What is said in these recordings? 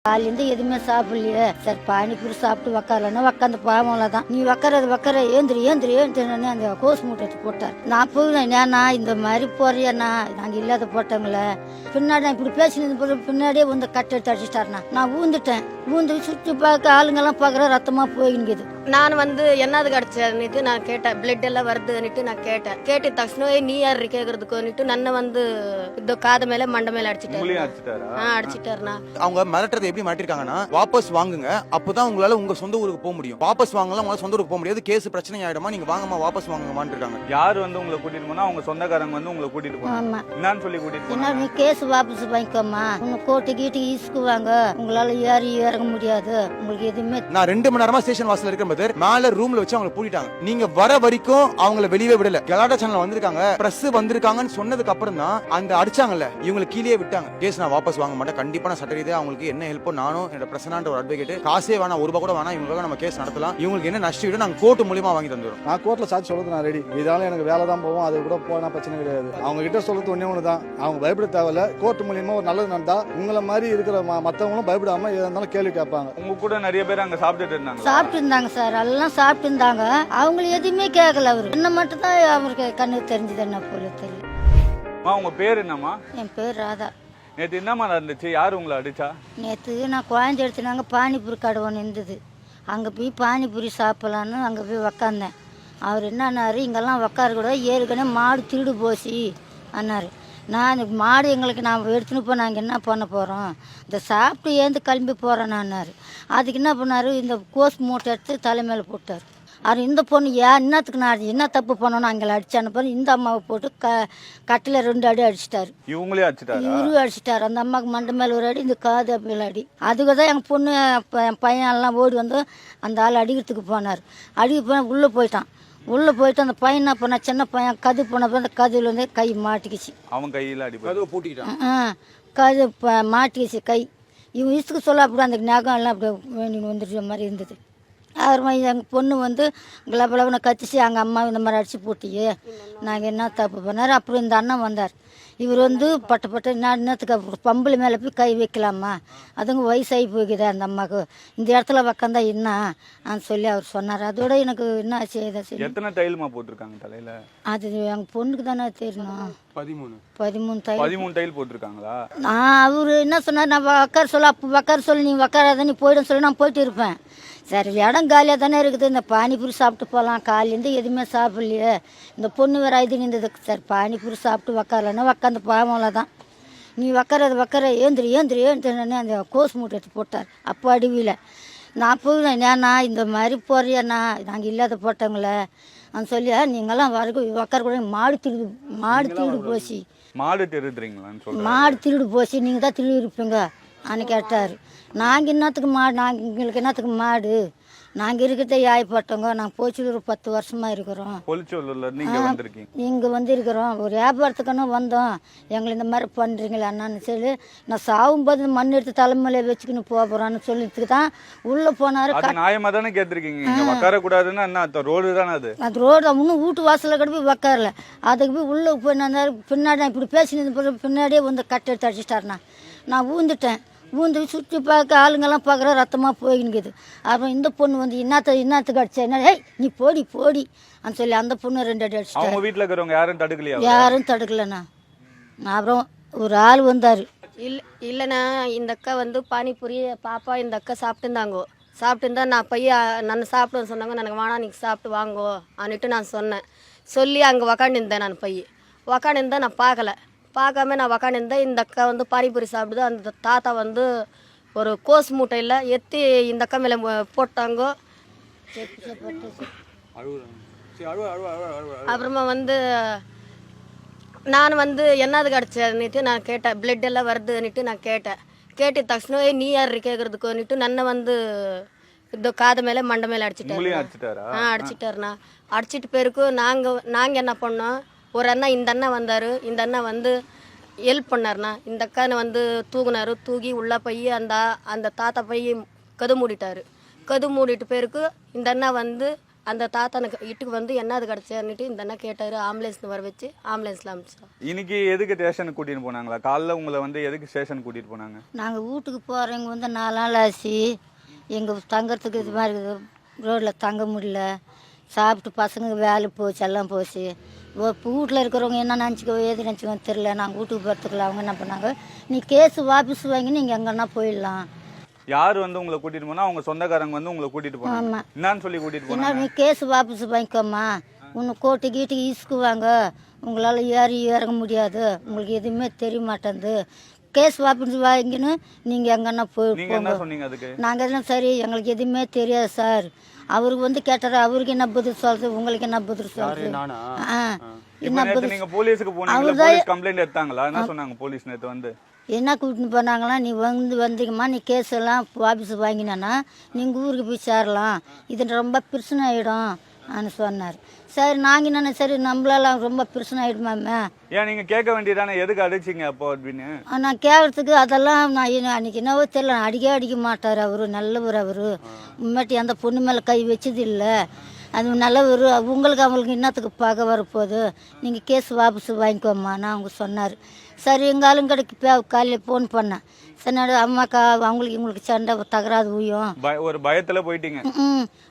காலையிலேருந்து எதுவுமே சாப்பிடலையே, சரி பானிபூரி சாப்பிட்டு உக்காரலன்னா உக்காந்து பாவம்ல தான். நீ உக்கார ஏந்திரி அந்த கோஸ் மூட்டை போட்டார். நான் போய் ஏன்னா இந்த மாதிரி போறியண்ணா, நாங்கள் இல்லாத போட்டோங்கள பின்னாடி நான் இப்படி பேசினது பின்னாடியே வந்து கட்டை எடுத்து அடிச்சிட்டாருண்ணா. நான் ஊந்து சுற்றி பார்க்க ஆளுங்கெல்லாம் பார்க்குற ரத்தமாக போயின்னுக்குது. நான் என்னது கிடச்சன்னுட்டு நான் கேட்டேன், பிளட் எல்லாம் வருதுன்னுட்டு நான் கேட்டு தಕ್ಷಣ நீ யாரு கேட்கறதுக்குன்னுட்டு நன்ன இந்த காது மேல மண்டை மேல அடிச்சிட்டாருண்ணா. அவங்க மிரட்டுறது எப்படி மாட்டிருக்காங்கன்னா, வாபஸ் வாங்குங்க அப்பதான் உங்களால உங்க சொந்த ஊருக்கு போக முடியும். வாபஸ் வாங்கலாம் உங்களால சொந்த ஊருக்கு போக முடியாது, கேஸ் பிரச்சனை ஆயிடுமா, நீங்க வாங்கம்மா வாபஸ் வாங்குங்கன்னு இருக்காங்க. யாரு உங்களை கூட்டிட்டு போனா அவங்க சொந்தக்காரங்க உங்களை கூட்டிட்டு போனாங்க. என்னன்னு சொல்லி கூட்டிட்டு போனா, நீ கேஸ் வாபஸ் வாங்கிக்கோமா, உங்க கோட்டு கீட்டு ஈஸ்க்குவாங்க, உங்களால ஏறி இறங்க முடியாது, உங்களுக்கு எதுவுமே. நான் 2 மணி நேரமா ஸ்டேஷன் வாசல்ல இருக்கேன். மேல ரூம்ல வச்சு அவங்களை பூட்டிட்டாங்க. நீங்க வர வரைக்கும் அவங்களை வெளியே விடல. கலாட்டா சேனல் வந்திருக்காங்க, பிரஸ் வந்திருக்காங்கன்னு சொன்னதுக்கு அப்புறம் தான் அந்த அடிச்சாங்கல்ல இவங்களை கீழே விட்டாங்க. கேஸ் நான் வாபஸ் வாங்க மாட்டேன், கண்டிப்பா நான் சட்ட ரீதியா அவங்களுக்கு என்ன ஹெல்ப்போ நானும் என்னோட பிரசனான்ற ஒரு அட்வொகேட், காசே வேணா ₹1 கூட வேணா, இவங்களுக்காக நம்ம கேஸ் நடத்தலாம், இவங்களுக்கு என்ன நஷ்டம் வீடு நாங்க கோர்ட் மூலமா வாங்கி தந்துடும். நான் கோர்ட்ல சாட்சி சொல்றது நான் ரெடி. இதனால எனக்கு வேலை தான் போவோம், அது கூட போனா பிரச்சனை கிடையாது. அவங்க கிட்ட சொல்றது ஒண்ணு தான், அவங்க பயப்பட தேவையில்ல. கோர்ட் மூலியமா ஒரு நல்லது நடந்தா உங்களை மாதிரி இருக்கிற மத்தவங்களும் பயப்படாம எதா இருந்தாலும் கேள்வி கேட்பாங்க. உங்க கூட நிறைய பேர் அங்க சாப்பிட்டு இருந்தாங்க சார், எல்லாம் சாப்பிட்டு இருந்தாங்க. அவங்களை எதுவுமே கேட்கல. அவரு என்ன மட்டும் தான் அவருக்கு கண்ணுக்கு தெரிஞ்சது, என்ன போல தெரியும். உங்க பேர் என்னம்மா? என் பேர் ராதா. நேற்று என்னம்மா நடந்துச்சு? யாரு உங்களை அடிச்சா? நேற்று நான் குழந்தை எடுத்துனாங்க, பானிபூரி கடை ஒன்று இருந்தது, அங்கே போய் பானிபூரி சாப்பிடலான்னு அங்கே போய் உக்காந்தேன். அவர் என்னன்னாரு, இங்கெல்லாம் உக்காரக்கூடாது, ஏற்கனவே மாடு திருடு போச்சு அண்ணாரு. நான் மாடு எங்களுக்கு நான் எடுத்துன்னு போய் நாங்கள் என்ன பண்ண போகிறோம், இந்த சாப்பிட்டு ஏந்து கிளம்பி போகிறேன் நான்னாரு. அதுக்கு என்ன பண்ணார், இந்த கோஸ் மூட்டை எடுத்து தலைமையில போட்டார். அவர் இந்த பொண்ணு என்னத்துக்கு நான் என்ன தப்பு பண்ணணும் அங்கே அடிச்சான்னு பாரு, இந்த அம்மாவை போட்டு கட்டில 2 அடி அடிச்சிட்டாரு. இவங்களே அடிச்சிட்டாரு, இவரு அடிச்சிட்டாரு. அந்த அம்மாவுக்கு மண்டை மேல ஒரு அடி, இந்த காது மேல அடி. அதுக்கு தான் எங்கள் பொண்ணு என் பையன் எல்லாம் ஓடி வந்து அந்த ஆள் அடிக்கிறதுக்கு போனார். அடிக்க போனால் உள்ளே போயிட்டு அந்த பையன் என்ன பண்ண, சின்ன பையன் கது போனப்போ அந்த கதுல வந்து கை மாட்டிக்கிச்சு. அவன் கையில் அடி பூட்டிக்கிட்டான். கது மாட்டிக்கிச்சு கை. இவன் இசுக்கு சொல்ல அப்படி அந்த நகம் எல்லாம் அப்படி வேணுன்னு வந்துட்டு மாதிரி இருந்தது. அப்புறமா எங்கள் பொண்ணு கிளபலவனை கத்திச்சு, எங்கள் அம்மா இந்த மாதிரி அடிச்சு போட்டியே, நாங்கள் என்ன தப்பு பண்ணார். அப்புறம் இந்த அண்ணன் வந்தார். இவர் பட்டு இன்னத்துக்கு பம்பளை மேலே போய் கை வைக்கலாமா, அதுங்க வயசாகி போய்க்குது அந்த அம்மாவுக்கு, இந்த இடத்துல உக்காந்தா என்ன சொல்லி அவர் சொன்னார். அதோட எனக்கு என்ன ஆச்சு, எத்தனை தையலுமா போட்டிருக்காங்க தலையில? அது எங்கள் பொண்ணுக்கு தானே தெரியணும். 13 தையல் போட்டிருக்காங்களா? அவரு என்ன சொன்னார், நான் உக்கார சொல்லி நீ உக்காராத, நீ போயிடும் சொல்லி நான் போயிட்டு இருப்பேன். சரி இடம் காலியாக தானே இருக்குது, இந்த பானிபூரி சாப்பிட்டு போகலாம், காலையிலேருந்து எதுவுமே சாப்பிடலையே, இந்த பொண்ணு வேற இது நின்றது, சரி பானிபூரி சாப்பிட்டு உக்காரலன்னா உக்காந்து பாவம்ல தான். நீ உக்கார ஏந்திரி அந்த கோஸ் மூட்டை எடுத்து போட்டார். அப்போ அடிவில நான் போய் ஏன்னா இந்த மாதிரி போறியண்ணா, நாங்கள் இல்லாத போட்டோங்கள சொல்லி, நீங்களாம் வரைக்கும் உக்கார மாடு திருடு போச்சு. மாடு திருடுறீங்களா? மாடு திருடு போச்சு, நீங்கள் தான் திருடி இருப்பீங்க அன்னு கேட்டார். நாங்கள் என்னத்துக்கு மாடு, எங்களுக்கு என்னத்துக்கு மாடு, நாங்கள் இருக்கிறத யாயப்பட்டோங்க, நாங்கள் போச்சூர் 10 வருஷமாக இருக்கிறோம். இங்கே வந்திருக்கிறோம், ஒரு வியாபாரத்துக்குன்னு வந்தோம், எங்களை இந்த மாதிரி பண்ணுறீங்களா அண்ணான்னு சொல்லி, நான் சாகும்போது மண் எடுத்து தலைமையில வச்சுக்கின்னு போகிறோன்னு சொல்லிட்டு தான் உள்ளே போனார். நியாயமாக தானே கேட்டிருக்கீங்க, உட்காரக்கூடாதுன்னா என்ன ரோடு தானே அது? அது ரோடு இன்னும் வீட்டு வாசலில் கூட போய் உட்காரல. அதுக்கு போய் உள்ளே போய் நான் பின்னாடி நான் இப்படி பேசினது பின்னாடியே வந்து கட்டை எடுத்து அடிச்சிட்டாருண்ணா. நான் ஊந்து சுற்றி பார்க்க ஆளுங்கெல்லாம் பார்க்குற ரத்தமாக போயின்னுக்குது. அப்புறம் இந்த பொண்ணு என்னத்துக்கு அடிச்சா, என்ன ஏய் நீ போடி சொல்லி அந்த பொண்ணு 2 அடி அடிச்சிட்டா. அவங்க வீட்டில் இருக்கிறவங்க யாரும் தடுக்கலண்ணா. அப்புறம் ஒரு ஆள் வந்தார். இல்லைண்ணா, இந்த அக்கா பானிபூரி பாப்பா இந்த அக்கா சாப்பிட்டுருந்தா நான் நான் சாப்பிடுன்னு சொன்னாங்க. எனக்கு வேணா நீங்கள் சாப்பிட்டு வாங்கோ அன்னிட்டு நான் சொன்னேன். சொல்லி அங்கே உக்காண்டிருந்தேன். நான் உக்காண்டிருந்தேன், நான் பார்க்காம நான் உக்காண்டிருந்தேன். இந்த அக்கா பானிபூரி சாப்பிடுது. அந்த தாத்தா ஒரு கோஸ் மூட்டையில் எத்தி இந்த அக்கா மேலே போட்டாங்கோ. அப்புறமா நான் என்னது கிடச்சன்னுட்டு நான் கேட்டேன், பிளட் எல்லாம் வருதுன்னுட்டு நான் கேட்டு தಕ್ಷಣ நீ யாரு கேட்கறதுக்குன்னுட்டு நன்ன இந்த காது மேலே மண்டை மேலே அடிச்சிட்டாருண்ணா. அடிச்சிட்டு பேருக்கு நாங்கள் என்ன பண்ணோம், ஒரு அண்ணா இந்த அண்ணா வந்தார். இந்த அண்ணா ஹெல்ப் பண்ணார்ண்ணா. இந்த அக்கா தூக்குனாரு. தூக்கி உள்ளே போய் அந்த தாத்தா போய் கது மூடிட்டாரு. கது மூடிட்டு பேருக்கு இந்த அண்ணா அந்த தாத்தானுக்கு வீட்டுக்கு வந்து என்னது கிடச்சான்னுட்டு இந்த அண்ணா கேட்டார். ஆம்புலன்ஸ் வர வச்சு ஆம்புலன்ஸில் அனுப்பிச்சோம். இன்னைக்கு எதுக்கு ஸ்டேஷனுக்கு கூட்டிட்டு போனாங்களா? காலைல உங்களை வந்து எதுக்கு ஸ்டேஷன் கூட்டிட்டு போனாங்க? நாங்கள் வீட்டுக்கு போகிறவங்க வந்து 4 நாள் ஆச்சு. எங்கள் தங்கறதுக்கு இது மாதிரி ரோட்டில் தங்க முடியல. சாப்பிட்டு பசங்க வேலை போச்சு, எல்லாம் போச்சு. வீட்டில் இருக்கிறவங்க என்ன நினச்சிக்கோ ஏது நினச்சிக்கோ தெரில. நாங்கள் வீட்டுக்கு போகிறதுக்குள்ள அவங்க என்ன பண்ணாங்க, நீ கேஸு வாபஸ் வாங்கி நீங்கள் எங்கன்னா போயிடலாம். யார் வந்து உங்களை கூட்டிட்டு போனா? அவங்க சொந்தக்காரங்க வந்து உங்களை கூட்டிட்டு போனாங்க. ஆமாம். என்னன்னு சொல்லி கூட்டிட்டு என்ன போனாங்க? நீ கேஸு வாபஸ் வாங்கிக்கோம்மா, உன்னை கோட்டு கீட்டுக்கு ஈஸ்க்குவாங்க, உங்களால் ஏறி இறங்க முடியாது, உங்களுக்கு எதுவுமே தெரிய மாட்டேங்குது, கேஸ் வாபஸ் வாங்கின்னு நீங்கள் எங்கன்னா நீங்க என்ன போங்க. சொன்னீங்க அதுக்கு? நாங்கள் எல்லாம் சரி எங்களுக்கு எதுவுமே தெரியாது சார். அவருக்கு வந்து கேட்டார், அவருக்கு என்ன பதில் சொல்றது, உங்களுக்கு என்ன பதில் சொல்றது? இப்ப நேத்து நீங்க போலீஸ்க்கு போனீங்க, போலீஸ் கம்ப்ளைண்ட் எடுத்தாங்களா? என்ன சொன்னாங்க போலீஸ் நேத்து வந்து? என்ன கூட்டின்னு போனாங்களா, நீ வந்தீங்கம்மா, நீ கேஸ் எல்லாம் வாபஸ் வாங்கினானா நீங்கள் ஊருக்கு போய் சேரலாம், இது ரொம்ப பிரச்சனை ஆகிடும் அப்படின்னு சொன்னார். சரி நாங்கள் என்ன சரி நம்மளால ரொம்ப பிரச்சனை ஆகிடுமாமே. ஏன் நீங்க கேட்க வேண்டியதானே, எதுக்கு அடிச்சிங்க அப்போ அப்படின்னு? நான் கேட்கறதுக்கு அதெல்லாம் நான் அன்றைக்கி என்னவோ தெரியல, அடிக்க மாட்டார் அவர், நல்லவர் அவர். முன்னாடி அந்த பொண்ணு மேலே கை வச்சது இல்லை, அது நல்லவர். உங்களுக்கு அவங்களுக்கு இன்னத்துக்கு பகை வரப்போகுது, நீங்கள் கேஸ் வாபஸ் வாங்கிக்கோம்மா நான் அவங்க சொன்னார். சரி எங்கள் ஆளுங்கடைக்கு காலையில் ஃபோன் பண்ணேன். சரி அம்மாக்கா அவங்களுக்கு இவங்களுக்கு சண்டை தகராது ஊயும், ஒரு பயத்துல போயிட்டீங்க.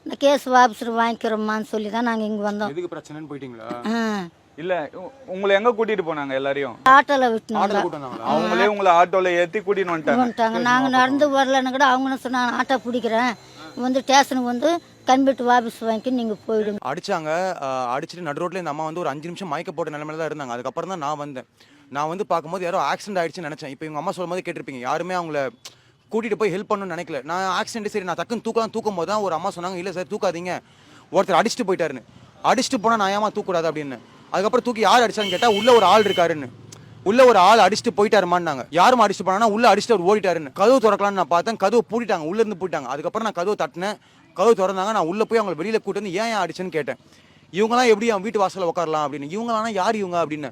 இந்த கேஸ் வாபஸ் வாங்கிக்கிறோம்மான்னு சொல்லி தான் நாங்கள் இங்கே வந்தோம். எதுக்கு பிரச்சனைன்னு போயிட்டீங்களா? இல்ல உங்களை எங்க கூட்டிட்டு போனாங்க? எல்லாரையும் ஆட்டோவில் விட்டுனாங்க. அவங்களே உங்களை ஆட்டோல ஏத்தி கூட்டிட்டு வந்துட்டாங்க. நாங்கள் நடந்து வரலன்னு கூட அவங்க என்ன சொன்னாங்க, ஆட்டோ பிடிக்கிறேன் வந்து ஸ்டேஷனுக்கு வந்து கன்வெர்ட் வாபஸ் வாங்கி நீங்கள் போயிடுங்க. அடிச்சாங்க. அடிச்சுட்டு நடு ரோட்ல இந்த அம்மா வந்து ஒரு 5 நிமிஷம் மயக்க போட்ட நிலைமையில தான் இருந்தாங்க. அதுக்கப்புறம் தான் நான் வந்தேன். நான் வந்து பார்க்கும்போது யாரோ ஆக்சிடென்ட் ஆயிடுச்சுன்னு நினைச்சேன். இப்போ இவங்க அம்மா சொல்லும் போது கேட்டிருப்பீங்க, யாருமே அவங்கள கூட்டிட்டு போய் ஹெல்ப் பண்ணணும்னு நினைக்கல. நான் ஆக்சிடென்ட் சரி நான் டக்குன்னு தூக்கும் போது தான் ஒரு அம்மா சொன்னாங்க, இல்லை சார் தூக்காதீங்க, ஒருத்தர் அடிச்சுட்டு போயிட்டாருன்னு. அடிச்சுட்டு போனால் நான் ஏமா தூக்கூடாது அப்படின்னு. அதுக்கப்புறம் தூக்கி யார் அடிச்சான்னு கேட்டால் உள்ள ஒரு ஆள் இருக்காருன்னு. உள்ள ஒரு ஆள் அடிச்சுட்டு போயிட்டாருமான்னாங்க. யாரும் அடிச்சுட்டு போனா உள்ள அடிச்சுட்டு அவர் ஓடிட்டாருன்னு. கதவு திறக்கலான்னு நான் பார்த்தேன், கதவு பூட்டிட்டாங்க, உள்ள இருந்து பூட்டிட்டாங்க. அதுக்கப்புறம் நான் கதவு தட்டினேன், கதவு திறந்தாங்க. நான் உள்ள போய் அவங்க வெளியில கூட்டு வந்து ஏன் அடிச்சுன்னு கேட்டேன். இவங்கலாம் எப்படி அவன் வீட்டு வாசலில் உட்காரலாம் அப்படின்னு. இவங்களாம் யார் இவங்க அப்படின்னு.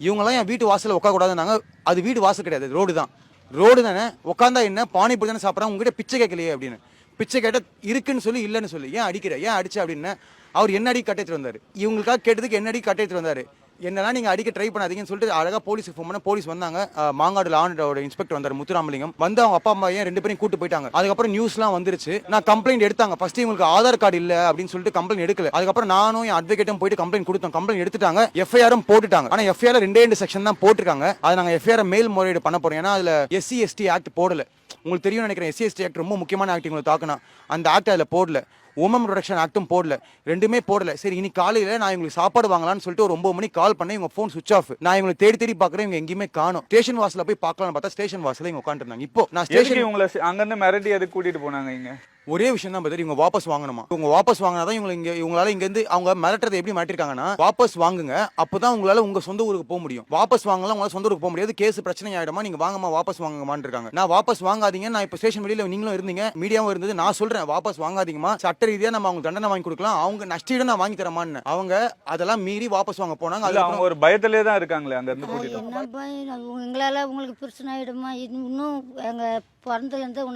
இவங்களாம் என் வீட்டு வாசலில் உட்காரக்கூடாதுன்னாங்க. அது வீடு வாசல் கிடையாது, ரோடு தான். ரோடு தானே, உட்காந்தா என்ன, பானிபூரி தானே சாப்பிட்றாங்க, உங்ககிட்ட பிச்சை கேட்கலையே அப்படின்னு. பிச்சை கேட்ட இருக்குன்னு சொல்லி இல்லைன்னு சொல்லி ஏன் அடிக்கிற, ஏன் அடிச்ச அப்படின்னு அவர் என்ன அடி கட்டேத்து வந்தார். இவங்களுக்காக கேட்டதுக்கு என்ன அடி கட்டேத்து வந்தார். என்னன்னா நீங்கள் அடிக்க ட்ரை பண்ணாதீங்கன்னு சொல்லிட்டு அழகாக போலீஸுக்கு ஃபோன் பண்ண போலீஸ் வந்தாங்க. மாங்காடு லாண்டோட இன்ஸ்பெக்டர் வந்தார், முத்துராமலிங்கம். வந்து அவங்க அப்பா அம்மா ஏன் 2 பேரையும் கூட்டு போயிட்டாங்க. அதுக்கப்புறம் நியூஸ்லாம் வந்துருச்சு. நான் கம்ப்ளைண்ட் எடுத்தாங்க. ஃபர்ஸ்ட் இவங்களுக்கு ஆதார் கார்டு இல்லை அப்படின்னு சொல்லிட்டு கம்ப்ளைண்ட் எடுக்கல. அதுக்கப்புறம் நானும் என் அட்வொகேட்டும் போயிட்டு கம்ப்ளைண்ட் கொடுத்தோம். கம்ப்ளைண்ட் எடுத்துட்டாங்க, எஃப்ஐஆரும் போட்டுட்டாங்க. ஆனால் எஃப்ஐஆர் 2 செக்ஷன் தான் போட்டிருக்காங்க. அது நாங்கள் எஃப்ஐஆர் மேல் முறையீடு பண்ண போறோம். ஏன்னா அதில் SC ST ஆக்ட் போடல. உங்களுக்கு தெரியும் நினைக்கிறேன், SC ST ஆக்ட் ரொம்ப முக்கியமான ஆக்ட். உங்களுக்கு தாக்கணும் அந்த ஆக்ட் அதில் போடல. உமன் ப்ரொடக்ஷன் ஆக்டும் போடல, 2மே போடல. சரி இன்னைக்கு காலையில் நான் இவங்களுக்கு சாப்பாடு வாங்கலாம்னு சொல்லிட்டு ஒரு 9 மணிக்கு கால் பண்ணேன். இவங்க ஃபோன் சுவிச் ஆஃப். நான் இவங்களை தேடி பார்க்குறேன், இவங்க எங்கேயுமே காணும். ஸ்டேஷன் வாசலில் போய் பார்க்கலாம்னு பார்த்தா ஸ்டேஷன் வாசலில் இவங்க உட்காந்துருந்தாங்க. இப்போ நான் ஸ்டேஷன் உங்களை அங்கிருந்து மிரட்டி எதுக்கு கூட்டிட்டு போனாங்க? இங்க ஒரே விஷயம் தான் பதறி, இவங்க வாபஸ் வாங்கணுமா. இவங்க வாபஸ் வாங்கினாதான் இவங்களால இங்கேருந்து அவங்க மிரட்டுறதை எப்படி மிரட்டிருக்காங்கன்னா, வாபஸ் வாங்குங்க அப்பதான் உங்களால உங்க சொந்த ஊருக்கு போக முடியும். வாபஸ் வாங்கலாம் உங்களால சொந்த ஊருக்கு போக முடியாது, கேஸ் பிரச்சனை ஆயிடுமா, நீங்க வாங்கம்மா வாபஸ் வாங்கம்மான்னு இருக்காங்க. நான் வாபஸ் வாங்காதீங்க, நான் இப்போ ஸ்டேஷன் வெளியில நீங்களும் இருந்தீங்க, மீடியாவும் இருந்தது, நான் சொல்றேன் வாபஸ் வாங்காதீங்கம்மா, சட்ட ரீதியா நம்ம அவங்க தண்டனை வாங்கி கொடுக்கலாம், அவங்க நஷ்டீடு நான் வாங்கி தரமான்னு. அவங்க அதெல்லாம் மீறி வாபஸ் வாங்க போனாங்க. அது அவங்க ஒரு பயத்திலே தான் இருக்காங்களே அங்க இருந்து கூட்டிட்டு. என்ன பயம், எங்களால் உங்களுக்கு பிரச்சனை ஆகிடுமா, இன்னும் எங்கள் பிறந்ததுலேருந்து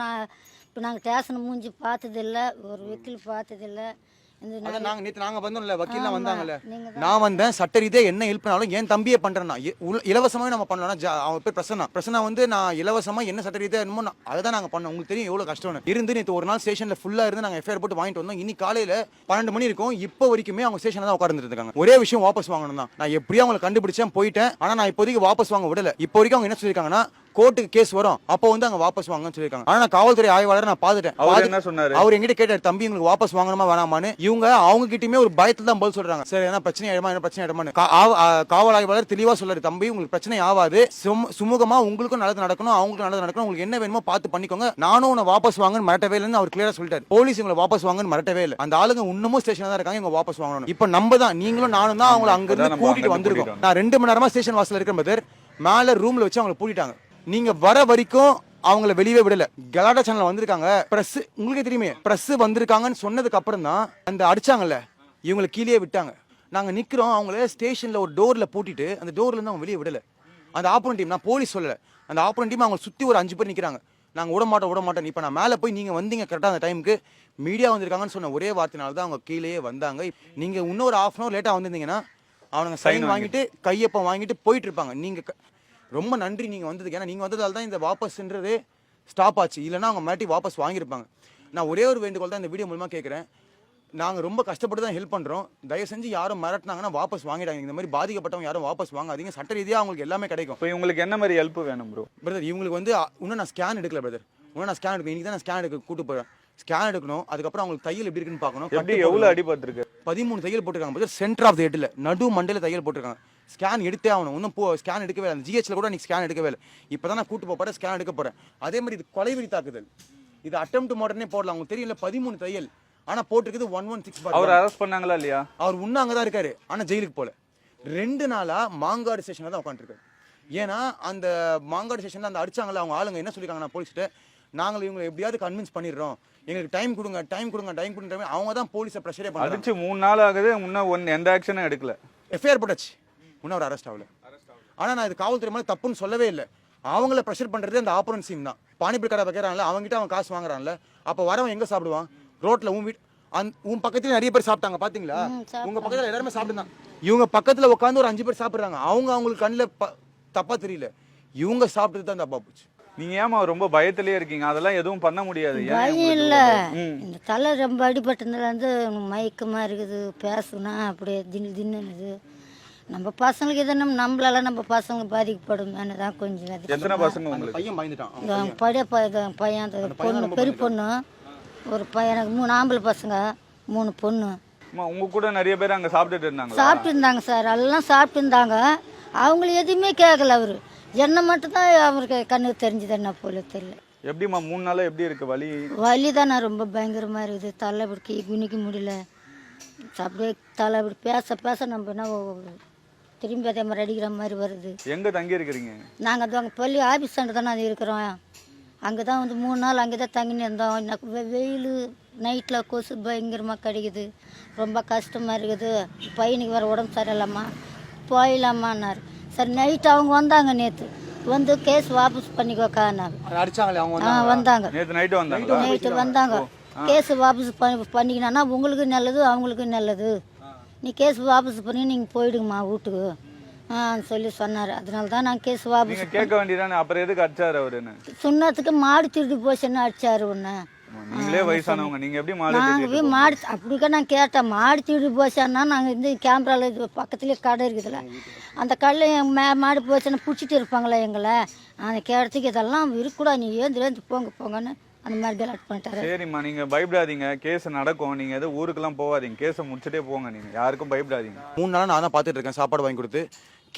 இப்போ நாங்கள் ஸ்டேஷனை மூஞ்சி பார்த்ததில்லை, ஒரு வக்கீல் பார்த்ததில்லை. நாங்க வந்தோம்ல, வக்கீல்லாம் வந்தாங்கல்ல, நான் வந்தேன். சட்ட ரீதியா என்ன ஹெல்ப் பண்ணாலும் என் தம்பியே பண்றேன்னா இலவசமாவே நம்ம பண்ணலாம். அவன் பேர் பிரசன்னா வந்து நான் இலவசமா என்ன சட்ட ரீதியா என்னமோ அதை நாங்க பண்ணோம். உங்களுக்கு தெரியும் எவ்வளவு கஷ்டம்னு இருந்து. நேற்று ஒரு நாள் ஸ்டேஷன்ல ஃபுல்லா இருந்து நாங்க எஃப்ஐஆர் போட்டு வாங்கிட்டு வந்தோம். இன்னைக்கு காலையில 12 மணி இருக்கும், இப்போ வரைக்குமே அவங்க ஸ்டேஷன்ல தான் உட்கார்ந்துட்டு இருக்காங்க. ஒரே விஷயம், வாபஸ் வாங்கணும் தான். நான் எப்படியும் அவங்களை கண்டுபிடிச்சேன், போயிட்டேன். ஆனா நான் இப்போதைக்கு வாபஸ் வாங்க விடல. இப்போ வரைக்கும் அவங்க என்ன சொல்லிருக்காங்கன்னா, கோர்ட்டுக்கு கேஸ் வரும் அப்போ வந்து அங்க வாபஸ் வாங்கன்னு சொல்லிருக்காங்க. ஆனா நான் காவல்துறை ஆய்வாளர் நான் பாத்துட்டேன். அவர் என்ன சொன்னாரு? அவர் எங்கிட்ட கேட்டார், தம்பி உங்களுக்கு வாபஸ் வாங்கணுமா வேணாமான்னு. இவங்க அவங்க கிட்டயுமே ஒரு பயத்துல தான் பதில் சொல்றாங்க. சரி என்ன பிரச்சனை ஆயிடுமா, என்ன பிரச்சனை ஆயிடுமான்னு. காவல் ஆய்வாளர் தெளிவா சொல்றாரு, தம்பி உங்களுக்கு பிரச்சனை ஆகாது, சுமூகமா உங்களுக்கும் நல்லது நடக்கணும், அவங்களுக்கும் நல்லது நடக்கணும், உங்களுக்கு என்ன வேணுமோ பார்த்து பண்ணிக்கோங்க, நானும் உன்னை வாபஸ் வாங்கன்னு மிரட்டவே இல்லைன்னு அவர் கிளியரா சொல்லிட்டாரு. போலீஸ் உங்களை வாபஸ் வாங்கன்னு மிரட்டவே இல்லை. அந்த ஆளுங்க இன்னமும் ஸ்டேஷன்ல தான் இருக்காங்க, இவங்க வாபஸ் வாங்கணும். இப்ப நம்ம தான், நீங்களும் நானும் தான் அவங்களை அங்க இருந்து கூட்டிட்டு வந்திருக்கோம். நான் 2 மணி நேரமா ஸ்டேஷன் வாசல்ல இருக்கேன் பதர். மேல ரூம்ல வச்சு அவங்களை பூட்டிட்டாங்க. நீங்க வர வரைக்கும் அவங்கள வெளியே விடல. கலாட்டா சேனல் வந்திருக்காங்க, பிரஸ் உங்களுக்கே தெரியுமே, பிரஸ் வந்திருக்காங்கன்னு சொன்னதுக்கு அப்புறம் தான் அந்த அடிச்சாங்கல்ல இவங்களை கீழே விட்டாங்க. நாங்க நிக்கிறோம், அவங்கள ஸ்டேஷன்ல ஒரு டோர்ல பூட்டிட்டு அந்த டோர்ல இருந்து அவங்க வெளியே விடல. அந்த ஆப்போனன்ட் டீம், நான் போலீஸ் சொல்லல, அந்த ஆப்போனன்ட் டீம் அவங்க சுத்தி ஒரு 5 பேர் நிக்கிறாங்க. நாங்கள் விட மாட்டோம். இப்போ நான் மேலே போய் நீங்கள் வந்தீங்க கரெக்டாக அந்த டைமுக்கு மீடியா வந்திருக்காங்கன்னு சொன்ன ஒரே வார்த்தைனால தான் அவங்க கீழேயே வந்தாங்க. நீங்கள் இன்னொரு 1/2 hour லேட்டாக வந்திருந்தீங்கன்னா அவனுங்க சைன் வாங்கிட்டு கையப்பம் வாங்கிட்டு போயிட்டு இருப்பாங்க. நீங்கள் ரொம்ப நன்றி நீங்கள் வந்ததுக்கு. ஏன்னா நீங்கள் வந்ததால் தான் இந்த வாபஸ்ன்றதே ஸ்டாப் ஆச்சு. இல்லைன்னா அவங்க மாட்டி வாபஸ் வாங்கியிருப்பாங்க. நான் ஒரே ஒரு வேண்டுகோள் தான் இந்த வீடியோ மூலமாக கேட்குறேன். நாங்கள் ரொம்ப கஷ்டப்பட்டு தான் ஹெல்ப் பண்ணுறோம். தயவு செஞ்சு யாரும் மிரட்டினாங்கன்னா வாபஸ் வாங்கிட்டாங்க. இந்த மாதிரி பாதிக்கப்பட்டவங்க யாரும் வாபஸ் வாங்காதீங்க. சட்ட ரீதியாக அவங்களுக்கு எல்லாமே கிடைக்கும். இப்போ உங்களுக்கு என்ன மாதிரி ஹெல்ப் வேணும் ப்ரோ? பிரதர் இவங்களுக்கு வந்து இன்னும் நான் ஸ்கேன் எடுக்கல பிரதர். இன்னும் நான் ஸ்கேன் எடுக்கணும். இன்னைக்கு தான் நான் ஸ்கேன் எடுக்க கூட்டு போகிறேன். ஸ்கேன் எடுக்கணும். அதுக்கப்புறம் அவங்களுக்கு தையல் எப்படி இருக்குன்னு பார்க்கணும். எப்படி எவ்வளோ அடிபட்டிருக்கு? 13 தையல் போட்டிருக்காங்க பிரதர். சென்டர் ஆஃப் த ஹெட்ல நடு மண்டையில் தையல் போட்டிருக்காங்க. ஸ்கேன் எடுத்தே ஆகணும். இன்னும் ஸ்கேன் எடுக்கவே இல்லை. அந்த ஜிஹெச்ல கூட நீங்க ஸ்கேன் எடுக்கவே இல்லை. இப்போ தான் நான் கூட்டு போகிறேன், ஸ்கேன் எடுக்க போகிறேன். அதே மாதிரி இது கொலைவெறி தாக்குதல். இது அட்டெம்ப்ட் மர்டர்னே போடலாம். உங்களுக்கு தெரியல 13 தையல். ஆனால் போட்டிருக்குது 116. அவர் அரெஸ்ட் பண்ணாங்களா இல்லையா? அவர் இன்னும் அங்கே தான் இருக்காரு. ஆனால் ஜெயிலுக்கு போல. 2 நாளாக மாங்காடு ஸ்டேஷனில் தான் உட்காந்துருக்காரு. ஏன்னா அந்த மாங்காடு ஸ்டேஷனில் அந்த அடிச்சாங்கல்ல அவங்க ஆளுங்க என்ன சொல்லியிருக்காங்க, நான் போலீஸ்கிட்ட நாங்கள் இவங்களை எப்படியாவது கன்வின்ஸ் பண்ணிடுறோம், எங்களுக்கு டைம் கொடுங்க அவங்க தான் போலீஸை ப்ரெஷரே பண்ணாங்க. அடிச்சு 3 நாள் ஆகுது, முன்ன எந்த ஆக்ஷனும் எடுக்கல. எஃப்ஐஆர் போட்டாச்சு, இன்னும் அவர் அரெஸ்ட் ஆகல. ஆனால் நான் இது காவல்துறை மாதிரி தப்புன்னு சொல்லவே இல்லை. அவங்கள ப்ரெஷர் பண்ணுறது அந்த ஆப்பரன் சீன் தான். பானிபூரி கடை வைக்கிறான்ல, அவங்ககிட்ட அவன் காசு வாங்குறான்ல, அப்போ வரவன் எங்கே சாப்பிடுவான்? ரோட்டில் உன் பக்கத்துல நிறைய பேர் சாப்பிட்டாங்க பாத்தீங்களா? உங்க பக்கத்துல எல்லாருமே சாப்பிட்டுதான். இவங்க பக்கத்துல உட்காந்து ஒரு 5 பேர் சாப்பிடுறாங்க. அவங்களுக்கு கண்ணில் தப்பா தெரியல, இவங்க சாப்பிட்டு தான் தப்பா போச்சு. நீங்க ஏமா ரொம்ப பயத்திலே இருக்கீங்க? அதெல்லாம் எதுவும் பண்ண முடியாது. பயம் இல்ல, இந்த தலை ரொம்ப அடிபட்டதுல இருந்து மயக்கமா இருக்குது. பேசுனா அப்படியே தின்னு நம்ம பசங்களுக்கு எதனா நம்மளால நம்ம பசங்களுக்கு பாதிக்கப்படும் தான் கொஞ்சம். எத்தனை பசங்க உங்களுக்கு? பையன் பயந்துட்டான். பையன் அந்த பொண்ணு, பெரிய பொண்ணு ஒரு பையன், எனக்கு 3 ஆம்பளை பசங்க 3 பொண்ணு. உங்க கூட நிறைய பேர் அங்க சாப்பிட்டுட்டு இருந்தாங்க சார். எல்லாம் சாப்பிட்டு இருந்தாங்க. அவங்களுக்கு எதுவுமே கேட்கல. அவரு என்ன மட்டும் தான் அவருக்கு கண்ணுக்கு தெரிஞ்சது, என்ன போல தெரியல. எப்படிமா 3 நாளா எப்படி இருக்கு? வலி தானே ரொம்ப பயங்கரமா இருக்குது. தலை இப்படி குனிக்க முடியல. அப்படியே தலை இப்படி பேச நம்ம என்ன திரும்பி அதே மாதிரி அடிக்கிற மாதிரி வருது. எங்க தங்கி இருக்கிறீங்க? நாங்கள் அது அங்கே பள்ளி ஆஃபீஸ் சென்டர் தானே அது இருக்கிறோம். அங்கே தான் வந்து 3 நாள் அங்கே தான் தங்கின்னு இருந்தோம். வெயில் நைட்டில் கொசு பயங்கரமாக கிடைக்குது. ரொம்ப கஷ்டமாக இருக்குது. பையனுக்கு வேறு உடம்பு சரியில்லாமா, போயிடலாமான்னாரு. சரி நைட்டு அவங்க வந்தாங்க. நேற்று வந்து கேஸ் வாபஸ் பண்ணிக்கோக்கான்னாரு. வந்தாங்க நைட்டு வந்தாங்க. கேஸ் வாபஸ் பண்ணிக்கினா உங்களுக்கு நல்லது, அவங்களுக்கு நல்லது. நீ கேஸ் வாபஸ் பண்ணி நீங்கள் போயிடுங்கம்மா வீட்டுக்கு சொல்லி சொன்னார். அதனால தான் நான் கேஸ் வாபஸ் கேட்க வேண்டியதானே. அப்புறம் எதுக்கு அடிச்சாரு அவரு? சொன்னதுக்கு மாடு திருடி போச்சுன்னு அடிச்சாரு. ஒன்று நீங்களே வயசானவங்க, நீங்க எப்படி நாங்கள் போய் மாடு அப்படிக்கா நான் கேட்டேன், மாடு திருடி போச்சான்னா நாங்கள் இந்த கேமராவில் பக்கத்துலேயே கடை இருக்குதுல்ல, அந்த கடையில் மாடு போச்சுன்னா பிடிச்சிட்டு இருப்பாங்களா எங்களை. அந்த கேட்டதுக்கு இதெல்லாம் இருக்கக்கூடாது, நீ ஏந்து போங்கன்னு அந்த மாதிரி கலாட் பண்ணிட்டாரு. சரிம்மா, நீங்க பயப்படாதீங்க, கேஸ் நடக்கும். நீங்க எதுவும் ஊருக்கெல்லாம் போகாதீங்க, கேஸை முடிச்சுட்டே போங்க. நீங்க யாருக்கும் பயப்படாதீங்க. 3 நாள் நான் தான் பார்த்துட்டு இருக்கேன், சாப்பாடு வாங்கி கொடுத்து.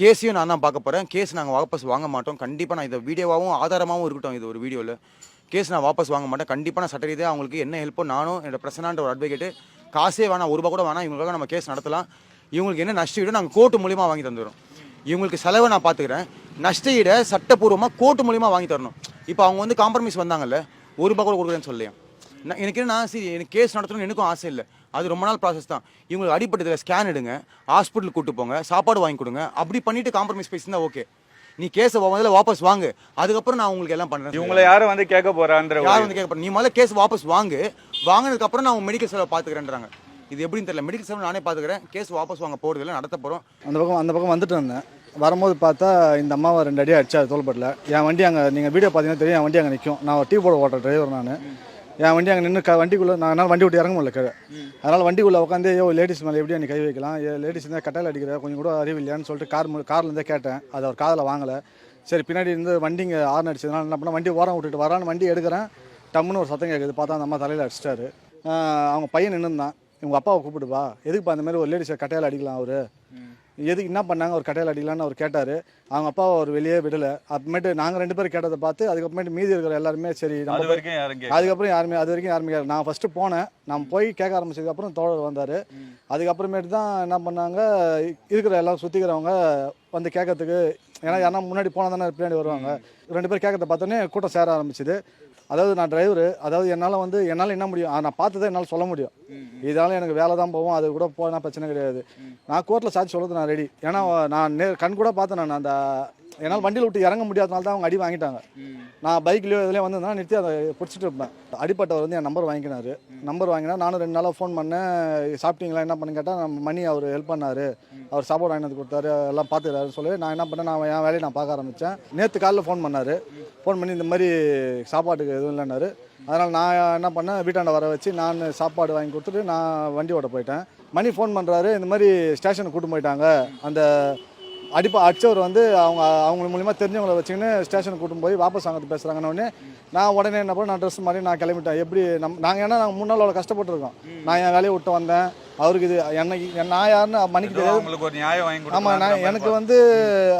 கேஸையும் நான் தான் பார்க்க போகிறேன். கேஸ் நாங்கள் வாபஸ் வாங்க மாட்டோம். கண்டிப்பாக நான் இதை வீடியோவாகவும் ஆதாரமாகவும் இருக்கட்டும். இது ஒரு வீடியோவில் கேஸ் நான் வாபஸ் வாங்க மாட்டேன். கண்டிப்பாக நான் சட்ட ரீதியாக அவங்களுக்கு என்ன ஹெல்ப்போ நானும் என்னோட பிரசனான்ற ஒரு அட்வொகேட்டு, காசே வேணாம், 1 ரூபா கூட வேணாம், இவங்களுக்காக நம்ம கேஸ் நடத்தலாம். இவங்களுக்கு என்ன நஷ்ட ஈடு நாங்கள் கோர்ட்டு மூலியமாக வாங்கி தந்துடுறோம். இவங்களுக்கு செலவை நான் பார்த்துக்கிறேன். நஷ்ட ஈடை சட்டப்பூர்வமாக கோர்ட்டு மூலியமாக வாங்கி தரணும். இப்போ அவங்க வந்து காம்ப்ரமைஸ் வந்தாங்கல்ல, 1 ரூபா கூட கொடுக்குறேன்னு சொல்லியா. எனக்கு என்ன, சரி எனக்கு கேஸ் நடத்தணும்னு எனக்கும் ஆசை இல்லை. அது ரொம்ப நாள் ப்ராசஸ் தான். இவங்களுக்கு அடிப்பட்டதில் ஸ்கேன் எடுங்க, ஹாஸ்பிட்டலுக்கு கூட்டு போங்க, சாப்பாடு வாங்கி கொடுங்க, அப்படி பண்ணிட்டு காம்ப்ரமைஸ் பேசினா ஓகே. நீ கேஸை முதல்ல வாபஸ் வாங்கு, அதுக்கப்புறம் நான் உங்களுக்கு எல்லாம் பண்ணுறேன். இவங்களை யாரும் வந்து கேட்க போறான்ற, யாரும் வந்து கேட்க போறேன். நீ முதல்ல கேஸ் வாபஸ் வாங்கினதுக்கப்புறம் நான் மெடிக்கல் செலவை பார்த்துக்கிறேன்றாங்க. இது எப்படின்னு தெரியல. மெடிக்கல் செலவு நானே பார்த்துக்கிறேன், கேஸ் வாபஸ் வாங்க போகிறதில்ல, நடத்த போகிறோம். அந்த பக்கம் வந்துட்டு இருந்தேன். வரும்போது பார்த்தா இந்த அம்மாவை 2 அடியாக அடிச்சாரு தோள்பட்டில். என் வண்டி அங்கே, நீங்கள் வீடியோ பார்த்தீங்கன்னா தெரியும், என் வண்டி அங்கே நிற்கும். நான் ஒரு டீ போட ஓட்டுற டிரைவர். நான் என் வண்டி அங்கே நின்று வண்டிக்குள்ளே நான் என்னால் வண்டி விட்டு இறங்க முடியல கீழே. அதனால் வண்டிக்குள்ளே உட்காந்து லேடிஸ் மேலே எப்படி நீ கை வைக்கலாம், லேடிஸ் இருந்தால் கட்டாயில் அடிக்கிற, கொஞ்சம் கூட அறிவு இல்லையான்னு சொல்லிட்டு கார்லேருந்தே கேட்டேன். அது அவர் காதில் வாங்கலை. சரி பின்னாடி இருந்து வண்டிங்க ஆர்ன் அடிச்சதுனால என்ன பண்ணால் வண்டி ஓரம் விட்டுட்டு வரான்னு வண்டி எடுக்கிறேன். டம்முன்னு ஒரு சத்தம் கேட்குது. பார்த்தா அந்த அம்மா தலையில் அடிச்சிட்டாரு. அவங்க பையன் நின்றுந்தான். இவங்க அப்பாவை கூப்பிடுப்பா, எதுக்குப்பா அந்த மாதிரி ஒரு லேடிஸை கட்டையால் அடிக்கலாம், அவர் எதுக்கு என்ன பண்ணாங்க, ஒரு கட்டையில் அடிக்கலான்னு அவர் கேட்டார். அவங்க அப்பாவை அவர் வெளியே விடலை. அப்புறமேட்டு நாங்கள் 2 பேரும் கேட்டதை பார்த்து அதுக்கப்புறமேட்டு மீதி இருக்கிற எல்லாருமே சரி, அதுக்கப்புறம் யாருமே நான் ஃபஸ்ட்டு போனேன். நான் போய் கேட்க ஆரம்பிச்சதுக்கப்புறம் தோழர் வந்தார். அதுக்கப்புறமேட்டு தான் என்ன பண்ணாங்க, இருக்கிற எல்லாம் சுற்றிக்கிறவங்க வந்து கேட்கறதுக்கு, ஏன்னா யாரா முன்னாடி போனால் தானே பின்னாடி வருவாங்க. 2 பேர் கேட்கறத பார்த்தோன்னே கூட்டம் சேர ஆரம்பிச்சுது. அதாவது நான் டிரைவரு, அதாவது என்னால் என்ன முடியும், நான் பார்த்ததை என்னால் சொல்ல முடியும். இதனால எனக்கு வேலை தான் போவோம், அது கூட போனால் பிரச்சனை கிடையாது. நான் கோர்ட்டில் சாட்சி சொல்கிறது நான் ரெடி. ஏன்னா நான் கண் கூட பார்த்தேன். நான் அந்த என்னால் வண்டியில் விட்டு இறங்க முடியாதனால தான் அவங்க அடி வாங்கிட்டாங்க. நான் பைக்லேயோ இதுலேயே வந்து நான் நிறுத்தி அதை பிடிச்சிட்டு இருப்பேன். அடிப்பட்டவர் வந்து என் நம்பர் வாங்கிக்கினாரு. நம்பர் வாங்கினா நானும் 2 நாளாக ஃபோன் பண்ணேன், சாப்பிட்டீங்களா என்ன பண்ணு கேட்டால் நம்ம மணி அவர் ஹெல்ப் பண்ணார், அவர் சாப்பாடு வாங்கி வந்து கொடுத்தாரு, எல்லாம் பார்த்துக்கிறாரு சொல்லி நான் என்ன பண்ணேன், நான் என் வேலையை நான் பார்க்க ஆரம்பித்தேன். நேற்று காலையில் ஃபோன் பண்ணார். ஃபோன் பண்ணி இந்த மாதிரி சாப்பாட்டுக்கு எதுவும் இல்லைன்னாரு. அதனால் நான் என்ன பண்ணேன், வீட்டாண்ட வர வச்சு நான் சாப்பாடு வாங்கி கொடுத்துட்டு நான் வண்டி ஓட்ட போயிட்டேன். மணி ஃபோன் பண்ணுறாரு, இந்த மாதிரி ஸ்டேஷனுக்கு கூட்டு போயிட்டாங்க, அந்த அடித்தவர் வந்து அவங்க மூலிமா தெரிஞ்சவங்களை வச்சுக்கின்னு ஸ்டேஷனுக்கு கூட்டும் போய் வாபஸ் வாங்கிறது பேசுகிறாங்கன்னு நான் உடனே என்ன பண்ண, நான் ட்ரெஸ் மாதிரி நான் கிளம்பிட்டேன். எப்படி நாங்கள் ஏன்னா நாங்கள் 3 நாள் அவ்வளோ கஷ்டப்பட்டுருக்கோம். நான் என் வேலையை விட்டு வந்தேன். அவருக்கு இது நான் யாருன்னு மணிக்கு தெரியாது. ஆமாம், எனக்கு வந்து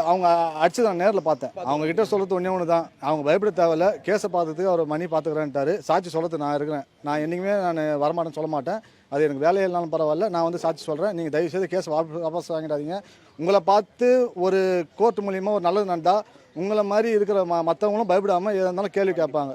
அவங்க அடிச்சு நான் நேரில் பார்த்தேன். அவங்க கிட்ட சொல்கிறது ஒன்று தான், அவங்க பயப்பட தேவையில்ல, கேஸை பார்த்ததுக்கு அவர் மணி பார்த்துக்கிறேன்ட்டாரு. சாட்சி சொல்கிறது நான் இருக்கிறேன். நான் என்றைக்குமே நான் வரமாட்டேன்னு சொல்ல மாட்டேன். அது எனக்கு வேலையே இல்லைனாலும் பரவாயில்ல, நான் வந்து சாட்சி சொல்கிறேன். நீங்கள் தயவுசெய்து கேஸ் வாபஸ் வாங்கிடாதீங்க. உங்களை பார்த்து ஒரு கோர்ட் மூலியமாக ஒரு நல்லது நடந்தால் உங்களை மாதிரி இருக்கிற மற்றவங்களும் பயப்படாமல் எதாக இருந்தாலும் கேள்வி கேட்பாங்க.